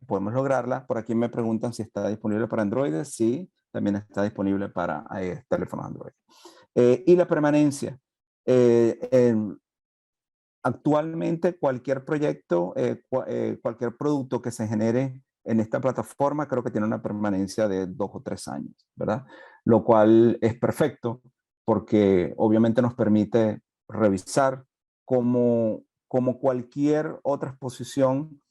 podemos lograrla. Por aquí me preguntan si está disponible para Android. Sí, también está disponible para teléfonos Android. Y la permanencia. Actualmente cualquier proyecto, cualquier producto que se genere en esta plataforma, creo que tiene una permanencia de 2 o 3 años, ¿verdad? Lo cual es perfecto porque obviamente nos permite revisar como cualquier otra exposición,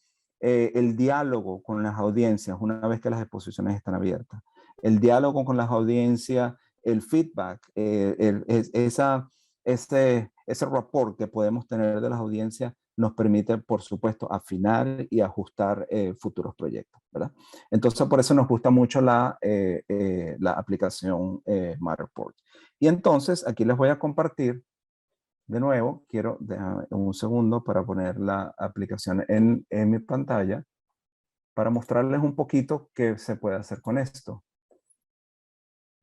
el diálogo con las audiencias, una vez que las exposiciones están abiertas. El diálogo con las audiencias, el feedback, ese rapport que podemos tener de las audiencias nos permite, por supuesto, afinar y ajustar futuros proyectos, ¿verdad? Entonces, por eso nos gusta mucho la aplicación Matterport. Y entonces, aquí les voy a compartir, de nuevo, déjame un segundo para poner la aplicación en mi pantalla, para mostrarles un poquito qué se puede hacer con esto.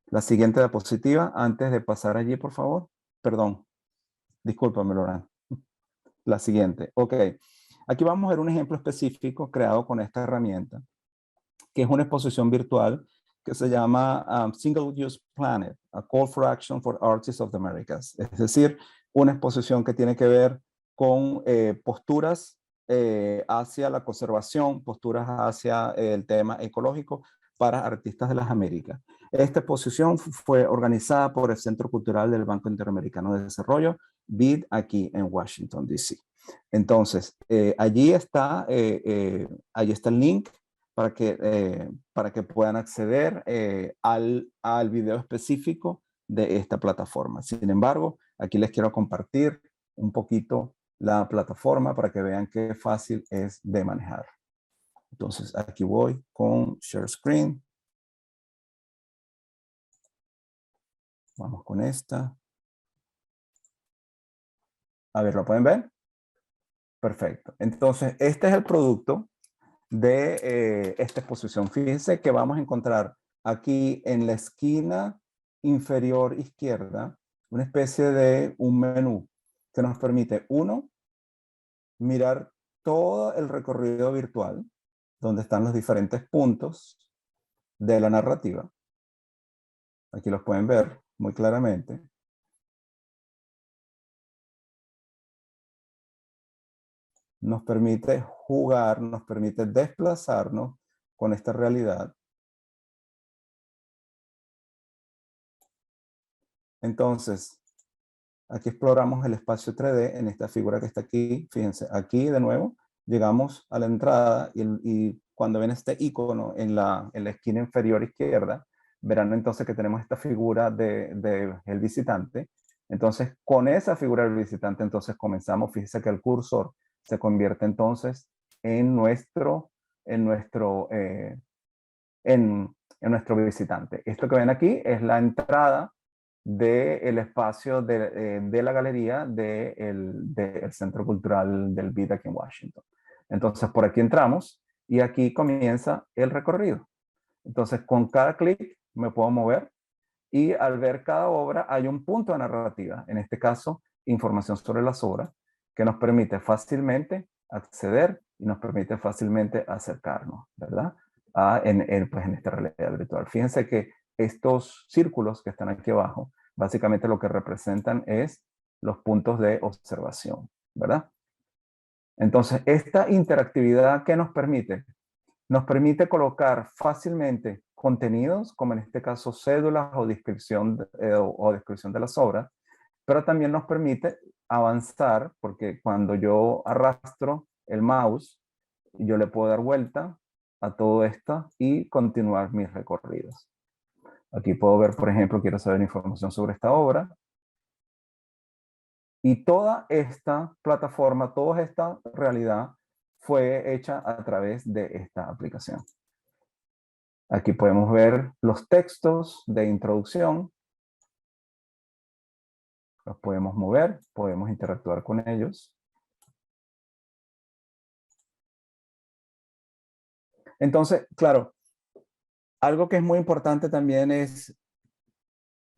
La siguiente diapositiva, antes de pasar allí, por favor. Perdón, discúlpame, Laura. La siguiente. Ok. Aquí vamos a ver un ejemplo específico creado con esta herramienta, que es una exposición virtual que se llama Single Use Planet, a Call for Action for Artists of the Americas. Es decir, una exposición que tiene que ver con posturas hacia la conservación, posturas hacia el tema ecológico para artistas de las Américas. Esta exposición fue organizada por el Centro Cultural del Banco Interamericano de Desarrollo, BID, aquí en Washington, D.C. Entonces, allí está el link para que puedan acceder al video específico de esta plataforma. Sin embargo, aquí les quiero compartir un poquito la plataforma para que vean qué fácil es de manejar. Entonces, aquí voy con Share Screen. Vamos con esta. A ver, ¿lo pueden ver? Perfecto. Entonces, este es el producto de esta exposición. Fíjense que vamos a encontrar aquí en la esquina inferior izquierda una especie de un menú que nos permite, uno, mirar todo el recorrido virtual, donde están los diferentes puntos de la narrativa. Aquí los pueden ver muy claramente. Nos permite jugar, nos permite desplazarnos con esta realidad. Entonces, aquí exploramos el espacio 3D en esta figura que está aquí. Fíjense, aquí de nuevo llegamos a la entrada y cuando ven este icono en la esquina inferior izquierda, verán entonces que tenemos esta figura de el visitante. Entonces, con esa figura del visitante, entonces comenzamos. Fíjense que el cursor se convierte entonces en nuestro visitante. Esto que ven aquí es la entrada del espacio de la galería del Centro Cultural del BID aquí en Washington. Entonces, por aquí entramos y aquí comienza el recorrido. Entonces, con cada clic me puedo mover y al ver cada obra hay un punto de narrativa, en este caso, información sobre las obras, que nos permite fácilmente acceder y nos permite fácilmente acercarnos, ¿verdad? Pues en esta realidad virtual. Fíjense que estos círculos que están aquí abajo, básicamente lo que representan es los puntos de observación, ¿verdad? Entonces, esta interactividad, ¿qué nos permite? Nos permite colocar fácilmente contenidos, como en este caso cédulas o descripción de las obras, pero también nos permite avanzar, porque cuando yo arrastro el mouse, yo le puedo dar vuelta a todo esto y continuar mis recorridos. Aquí puedo ver, por ejemplo, quiero saber información sobre esta obra. Y toda esta plataforma, toda esta realidad fue hecha a través de esta aplicación. Aquí podemos ver los textos de introducción. Los podemos mover, podemos interactuar con ellos. Entonces, claro, algo que es muy importante también es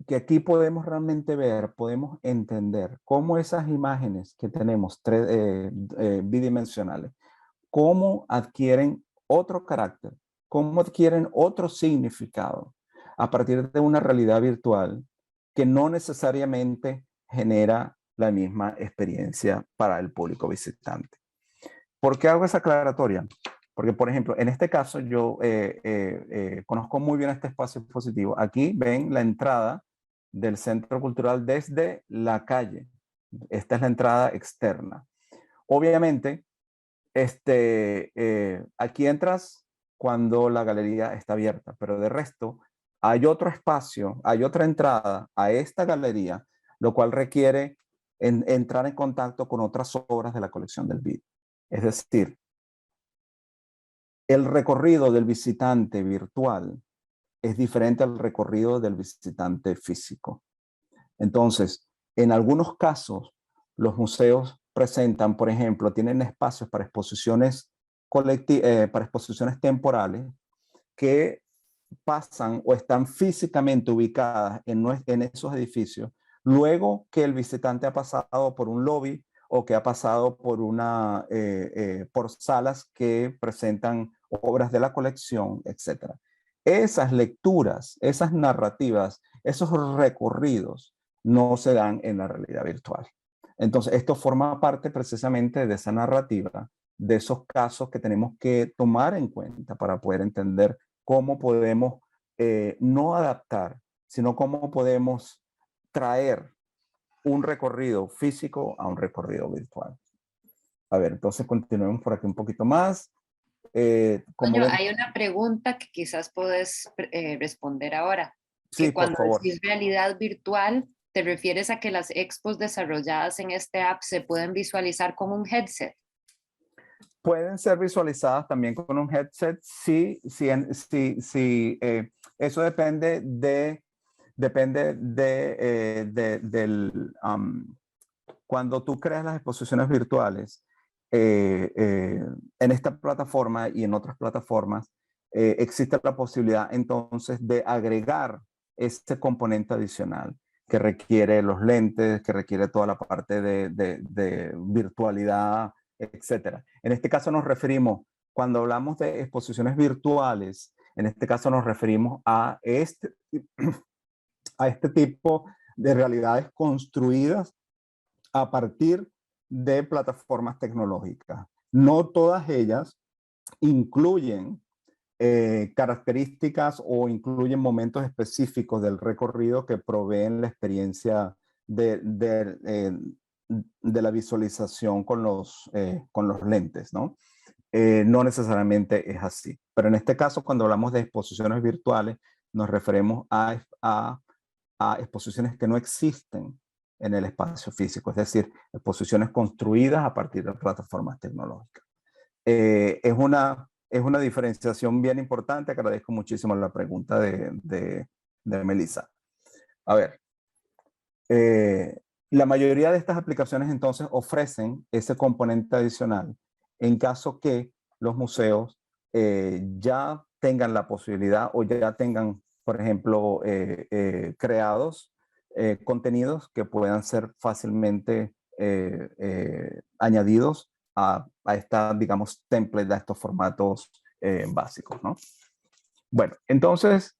que aquí podemos realmente ver, podemos entender cómo esas imágenes que tenemos bidimensionales, cómo adquieren otro carácter, cómo adquieren otro significado a partir de una realidad virtual que no necesariamente genera la misma experiencia para el público visitante. ¿Por qué hago esa aclaratoria? Porque, por ejemplo, en este caso yo conozco muy bien este espacio expositivo. Aquí ven la entrada del Centro Cultural desde la calle. Esta es la entrada externa. Obviamente, aquí entras cuando la galería está abierta, pero de resto hay otro espacio, hay otra entrada a esta galería, lo cual requiere entrar en contacto con otras obras de la colección del BID. Es decir, el recorrido del visitante virtual es diferente al recorrido del visitante físico. Entonces, en algunos casos, los museos presentan, por ejemplo, tienen espacios para exposiciones para exposiciones temporales que pasan o están físicamente ubicadas en esos edificios, luego que el visitante ha pasado por un lobby o que ha pasado por salas que presentan obras de la colección, etc. Esas lecturas, esas narrativas, esos recorridos no se dan en la realidad virtual. Entonces, esto forma parte precisamente de esa narrativa, de esos casos que tenemos que tomar en cuenta para poder entender cómo podemos no adaptar, sino cómo podemos traer un recorrido físico a un recorrido virtual. A ver, entonces continuemos por aquí un poquito más. Toño, hay una pregunta que quizás puedes responder ahora, sí, que por cuando favor. decís realidad virtual, ¿te refieres a que las expos desarrolladas en este app se pueden visualizar con un headset? Pueden ser visualizadas también con un headset, sí, eso cuando tú creas las exposiciones virtuales en esta plataforma y en otras plataformas, existe la posibilidad entonces de agregar este componente adicional que requiere los lentes, que requiere toda la parte de virtualidad, etcétera. En este caso nos referimos, cuando hablamos de exposiciones virtuales, en este caso nos referimos a este tipo de realidades construidas a partir de plataformas tecnológicas. No todas ellas incluyen características o incluyen momentos específicos del recorrido que proveen la experiencia de la visualización con los lentes, ¿no? No necesariamente es así. Pero en este caso, cuando hablamos de exposiciones virtuales, nos referimos a exposiciones que no existen en el espacio físico, es decir, exposiciones construidas a partir de plataformas tecnológicas. Es una diferenciación bien importante. Agradezco muchísimo la pregunta de Melissa. A ver, la mayoría de estas aplicaciones entonces ofrecen ese componente adicional en caso que los museos ya tengan la posibilidad o ya tengan, por ejemplo, creados contenidos que puedan ser fácilmente añadidos a esta, digamos, template, a estos formatos básicos, ¿no? Bueno, entonces,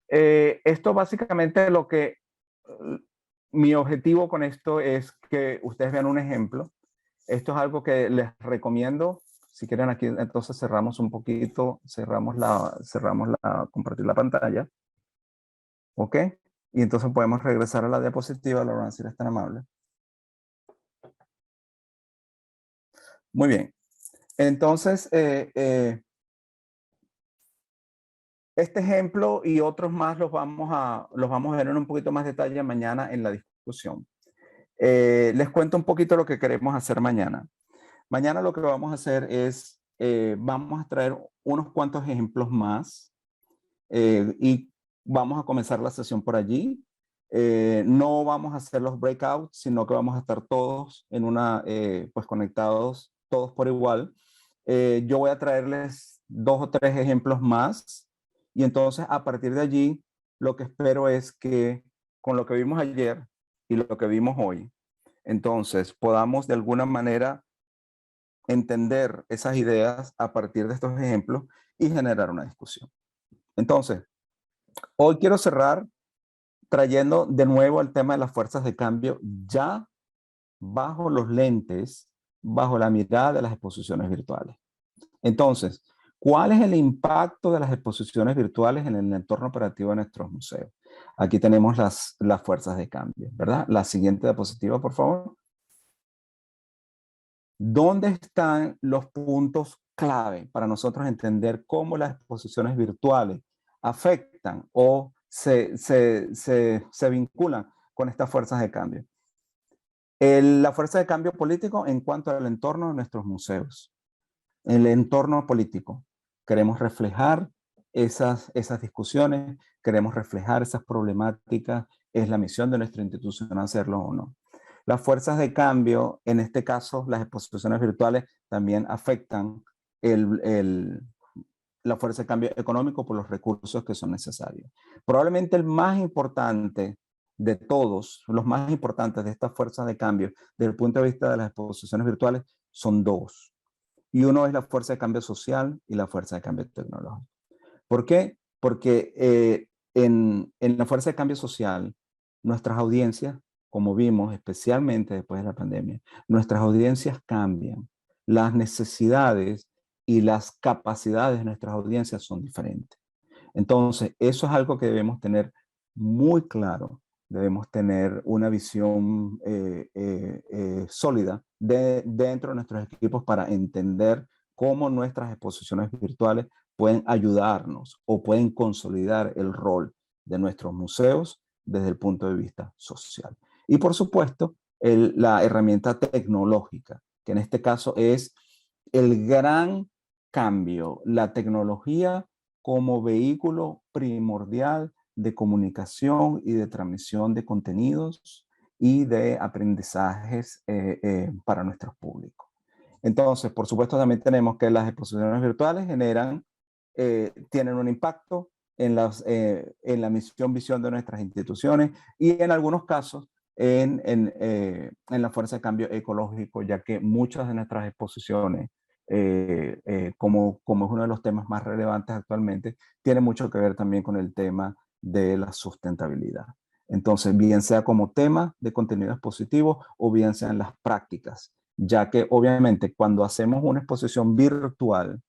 esto básicamente mi objetivo con esto es que ustedes vean un ejemplo. Esto es algo que les recomiendo. Si quieren aquí, entonces cerramos un poquito, compartir la pantalla. ¿Ok? Y entonces podemos regresar a la diapositiva, Laurent, si eres tan amable. Muy bien. Entonces, Este ejemplo y otros más los vamos a ver en un poquito más detalle mañana en la discusión. Les cuento un poquito lo que queremos hacer mañana. Mañana lo que vamos a hacer es, vamos a traer unos cuantos ejemplos más y vamos a comenzar la sesión por allí. No vamos a hacer los breakouts, sino que vamos a estar todos en pues conectados, todos por igual. Yo voy a traerles 2 o 3 ejemplos más y entonces a partir de allí lo que espero es que con lo que vimos ayer y lo que vimos hoy, entonces podamos de alguna manera entender esas ideas a partir de estos ejemplos y generar una discusión. Entonces, hoy quiero cerrar trayendo de nuevo el tema de las fuerzas de cambio ya bajo los lentes, bajo la mirada de las exposiciones virtuales. Entonces, ¿cuál es el impacto de las exposiciones virtuales en el entorno operativo de nuestros museos? Aquí tenemos las fuerzas de cambio, ¿verdad? La siguiente diapositiva, por favor. ¿Dónde están los puntos clave para nosotros entender cómo las exposiciones virtuales afectan o se vinculan con estas fuerzas de cambio? La fuerza de cambio político en cuanto al entorno de nuestros museos. El entorno político. Queremos reflejar esas discusiones, queremos reflejar esas problemáticas, es la misión de nuestra institución hacerlo o no. Las fuerzas de cambio, en este caso las exposiciones virtuales, también afectan la fuerza de cambio económico por los recursos que son necesarios. Probablemente el más importante de todos, los más importantes de estas fuerzas de cambio, desde el punto de vista de las exposiciones virtuales, son dos. Y uno es la fuerza de cambio social y la fuerza de cambio tecnológico. ¿Por qué? Porque en la fuerza de cambio social, nuestras audiencias, como vimos, especialmente después de la pandemia, nuestras audiencias cambian. Las necesidades y las capacidades de nuestras audiencias son diferentes. Entonces, eso es algo que debemos tener muy claro. Debemos tener una visión sólida dentro de nuestros equipos para entender cómo nuestras exposiciones virtuales pueden ayudarnos o pueden consolidar el rol de nuestros museos desde el punto de vista social. Y por supuesto, la herramienta tecnológica, que en este caso es el gran cambio, la tecnología como vehículo primordial de comunicación y de transmisión de contenidos y de aprendizajes para nuestros públicos. Entonces, por supuesto, también tenemos que las exposiciones virtuales tienen un impacto en la misión, visión de nuestras instituciones y en algunos casos en la fuerza de cambio ecológico, ya que muchas de nuestras exposiciones como es uno de los temas más relevantes actualmente, tiene mucho que ver también con el tema de la sustentabilidad. Entonces, bien sea como tema de contenido expositivo o bien sean las prácticas, ya que obviamente cuando hacemos una exposición virtual,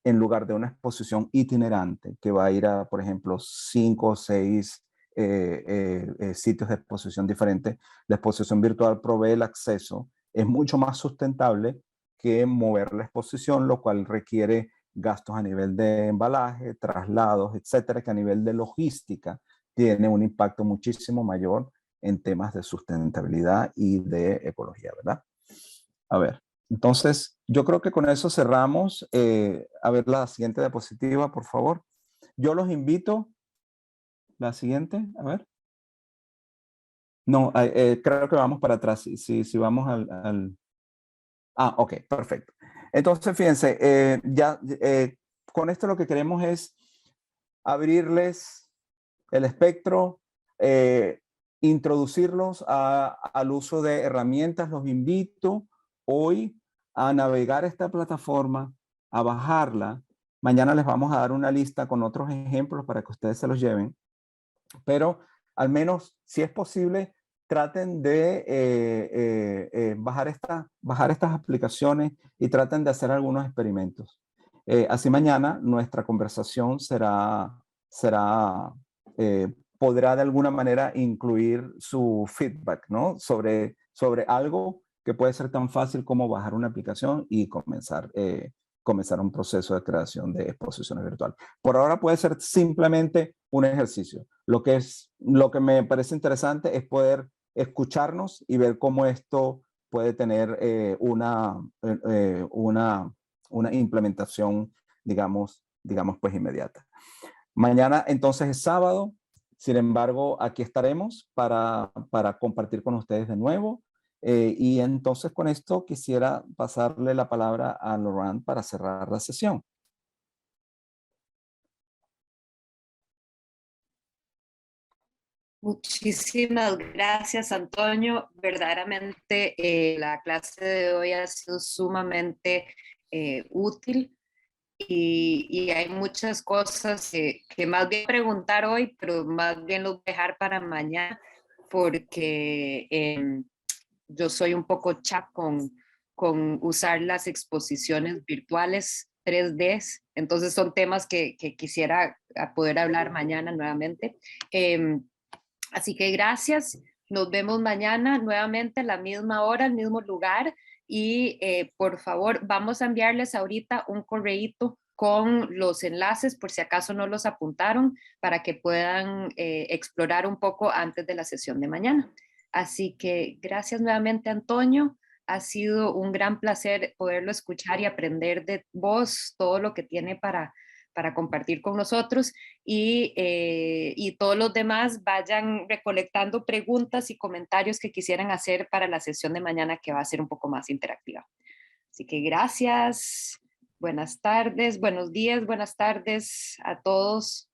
en lugar de una exposición itinerante que va a ir a, por ejemplo, 5 o 6 sitios de exposición diferentes, la exposición virtual provee el acceso, es mucho más sustentable que mover la exposición, lo cual requiere gastos a nivel de embalaje, traslados, etcétera, que a nivel de logística tiene un impacto muchísimo mayor en temas de sustentabilidad y de ecología, ¿verdad? A ver, entonces yo creo que con eso cerramos. A ver la siguiente diapositiva, por favor. Yo los invito, la siguiente, a ver. No, creo que vamos para atrás, si vamos Ah, ok, perfecto. Entonces, fíjense, con esto lo que queremos es abrirles el espectro, introducirlos al uso de herramientas. Los invito hoy a navegar esta plataforma, a bajarla. Mañana les vamos a dar una lista con otros ejemplos para que ustedes se los lleven. Pero al menos, si es posible, traten de bajar estas aplicaciones y traten de hacer algunos experimentos. Así mañana nuestra conversación podrá de alguna manera incluir su feedback, ¿no? Sobre algo que puede ser tan fácil como bajar una aplicación y comenzar un proceso de creación de exposiciones virtuales. Por ahora puede ser simplemente un ejercicio. Lo que me parece interesante es poder escucharnos y ver cómo esto puede tener una implementación, digamos, pues inmediata. Mañana entonces es sábado, sin embargo, aquí estaremos para compartir con ustedes de nuevo. Y entonces con esto quisiera pasarle la palabra a Laurent para cerrar la sesión. Muchísimas gracias, Antonio. Verdaderamente la clase de hoy ha sido sumamente útil y hay muchas cosas que más bien preguntar hoy, pero más bien los voy a dejar para mañana porque yo soy un poco chap con usar las exposiciones virtuales 3D, entonces son temas que quisiera poder hablar mañana nuevamente. Así que gracias, nos vemos mañana nuevamente a la misma hora, al mismo lugar y por favor vamos a enviarles ahorita un correíto con los enlaces por si acaso no los apuntaron para que puedan explorar un poco antes de la sesión de mañana. Así que gracias nuevamente, Antonio. Ha sido un gran placer poderlo escuchar y aprender de vos todo lo que tiene para compartir con nosotros y todos los demás vayan recolectando preguntas y comentarios que quisieran hacer para la sesión de mañana que va a ser un poco más interactiva. Así que gracias, buenas tardes, buenos días, buenas tardes a todos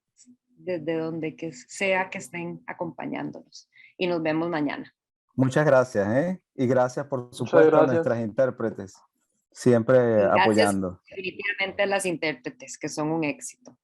desde donde que sea que estén acompañándonos y nos vemos mañana. Muchas gracias, ¿eh? Y gracias, por Muchas supuesto, a gracias. nuestras intérpretes, siempre Y gracias apoyando. definitivamente a las intérpretes, que son un éxito.